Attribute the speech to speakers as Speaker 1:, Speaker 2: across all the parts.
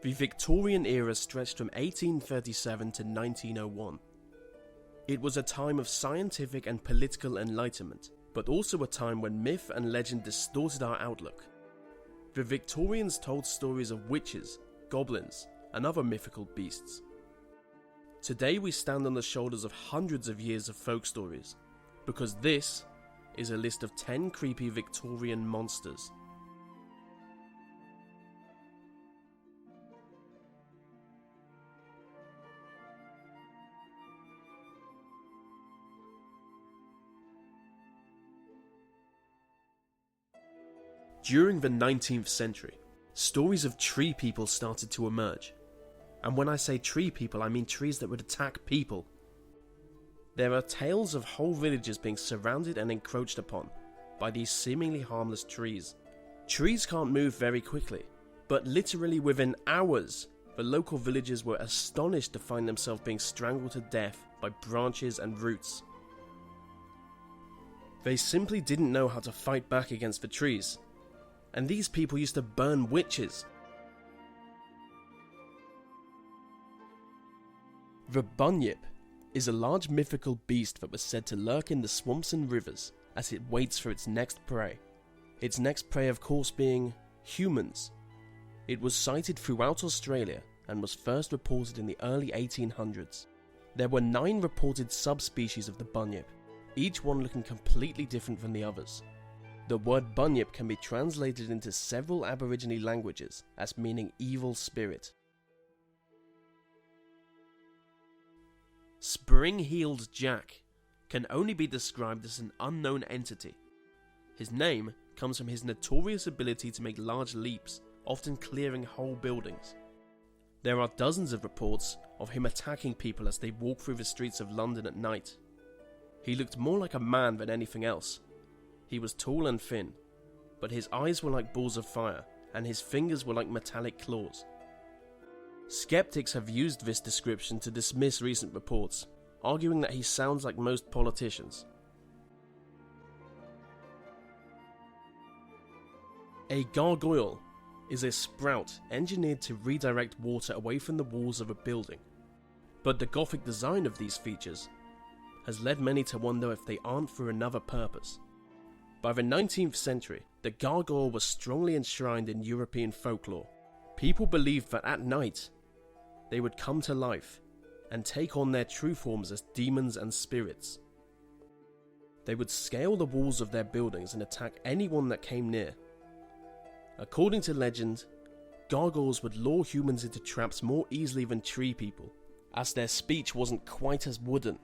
Speaker 1: The Victorian era stretched from 1837 to 1901. It was a time of scientific and political enlightenment, but also a time when myth and legend distorted our outlook. The Victorians told stories of witches, goblins, and other mythical beasts. Today we stand on the shoulders of hundreds of years of folk stories, because this is a list of 10 creepy Victorian monsters. During the 19th century, stories of tree people started to emerge. And when I say tree people, I mean trees that would attack people. There are tales of whole villages being surrounded and encroached upon by these seemingly harmless trees. Trees can't move very quickly, but literally within hours, the local villagers were astonished to find themselves being strangled to death by branches and roots. They simply didn't know how to fight back against the trees. And these people used to burn witches. The Bunyip is a large mythical beast that was said to lurk in the swamps and rivers as it waits for its next prey. Its next prey, of course, being humans. It was sighted throughout Australia and was first reported in the early 1800s. There were 9 reported subspecies of the Bunyip, each one looking completely different from the others. The word Bunyip can be translated into several Aborigine languages as meaning evil spirit. Springheeled Jack can only be described as an unknown entity. His name comes from his notorious ability to make large leaps, often clearing whole buildings. There are dozens of reports of him attacking people as they walk through the streets of London at night. He looked more like a man than anything else. He was tall and thin, but his eyes were like balls of fire, and his fingers were like metallic claws. Skeptics have used this description to dismiss recent reports, arguing that he sounds like most politicians. A gargoyle is a sprout engineered to redirect water away from the walls of a building, but the Gothic design of these features has led many to wonder if they aren't for another purpose. By the 19th century, the gargoyle was strongly enshrined in European folklore. People believed that at night, they would come to life and take on their true forms as demons and spirits. They would scale the walls of their buildings and attack anyone that came near. According to legend, gargoyles would lure humans into traps more easily than tree people, as their speech wasn't quite as wooden.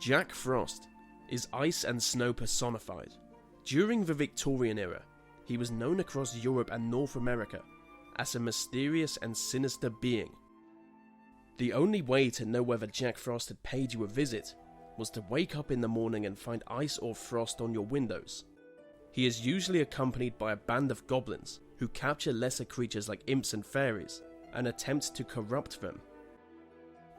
Speaker 1: Jack Frost is ice and snow personified. During the Victorian era, he was known across Europe and North America as a mysterious and sinister being. The only way to know whether Jack Frost had paid you a visit was to wake up in the morning and find ice or frost on your windows. He is usually accompanied by a band of goblins who capture lesser creatures like imps and fairies and attempt to corrupt them.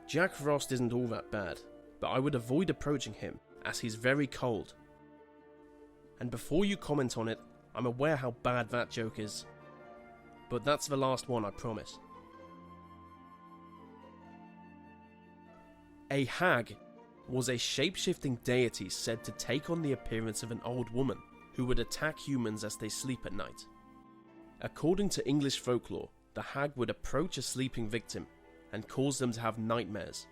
Speaker 1: Jack Frost isn't all that bad, but I would avoid approaching him as he's very cold. And before you comment on it, I'm aware how bad that joke is. But that's the last one, I promise. A hag was a shape-shifting deity said to take on the appearance of an old woman who would attack humans as they sleep at night. According to English folklore, the hag would approach a sleeping victim and cause them to have nightmares.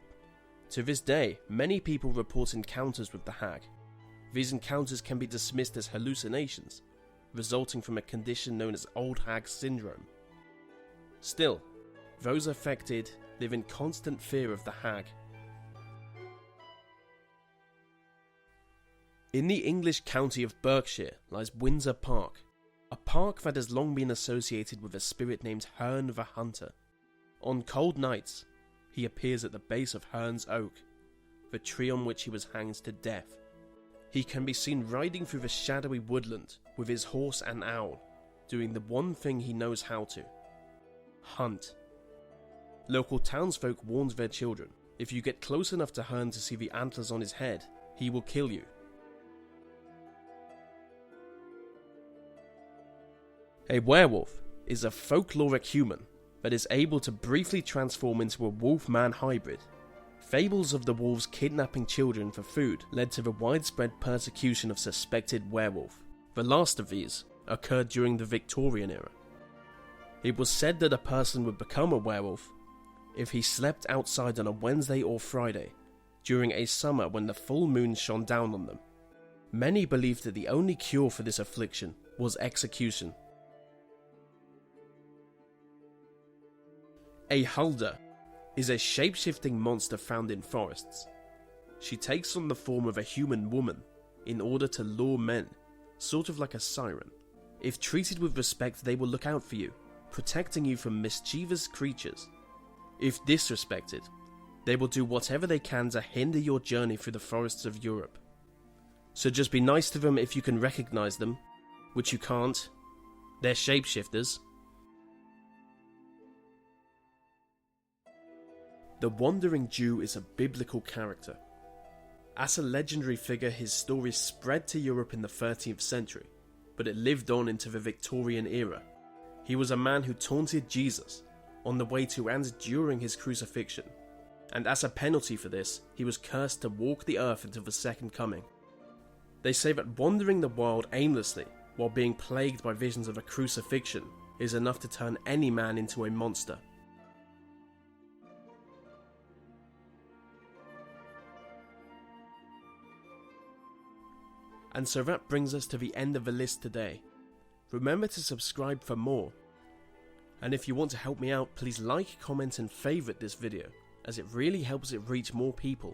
Speaker 1: To this day, many people report encounters with the hag. These encounters can be dismissed as hallucinations, resulting from a condition known as old hag syndrome. Still, those affected live in constant fear of the hag. In the English county of Berkshire lies Windsor Park, a park that has long been associated with a spirit named Hearn the Hunter. On cold nights, he appears at the base of Hearn's oak, the tree on which he was hanged to death. He can be seen riding through the shadowy woodland with his horse and owl, doing the one thing he knows how to: hunt. Local townsfolk warned their children, if you get close enough to Hearn to see the antlers on his head, he will kill you. A werewolf is a folkloric human that is able to briefly transform into a wolf-man hybrid. Fables of the wolves kidnapping children for food led to the widespread persecution of suspected werewolf. The last of these occurred during the Victorian era. It was said that a person would become a werewolf if he slept outside on a Wednesday or Friday during a summer when the full moon shone down on them. Many believed that the only cure for this affliction was execution. A hulder is a shape-shifting monster found in forests. She takes on the form of a human woman in order to lure men, sort of like a siren. If treated with respect, they will look out for you, protecting you from mischievous creatures. If disrespected, they will do whatever they can to hinder your journey through the forests of Europe. So just be nice to them if you can recognize them, which you can't. They're shapeshifters. The Wandering Jew is a biblical character. As a legendary figure, his story spread to Europe in the 13th century, but it lived on into the Victorian era. He was a man who taunted Jesus on the way to and during his crucifixion, and as a penalty for this, he was cursed to walk the earth until the second coming. They say that wandering the world aimlessly while being plagued by visions of a crucifixion is enough to turn any man into a monster. And so that brings us to the end of the list today. Remember to subscribe for more. And if you want to help me out, please like, comment and favourite this video, as it really helps it reach more people.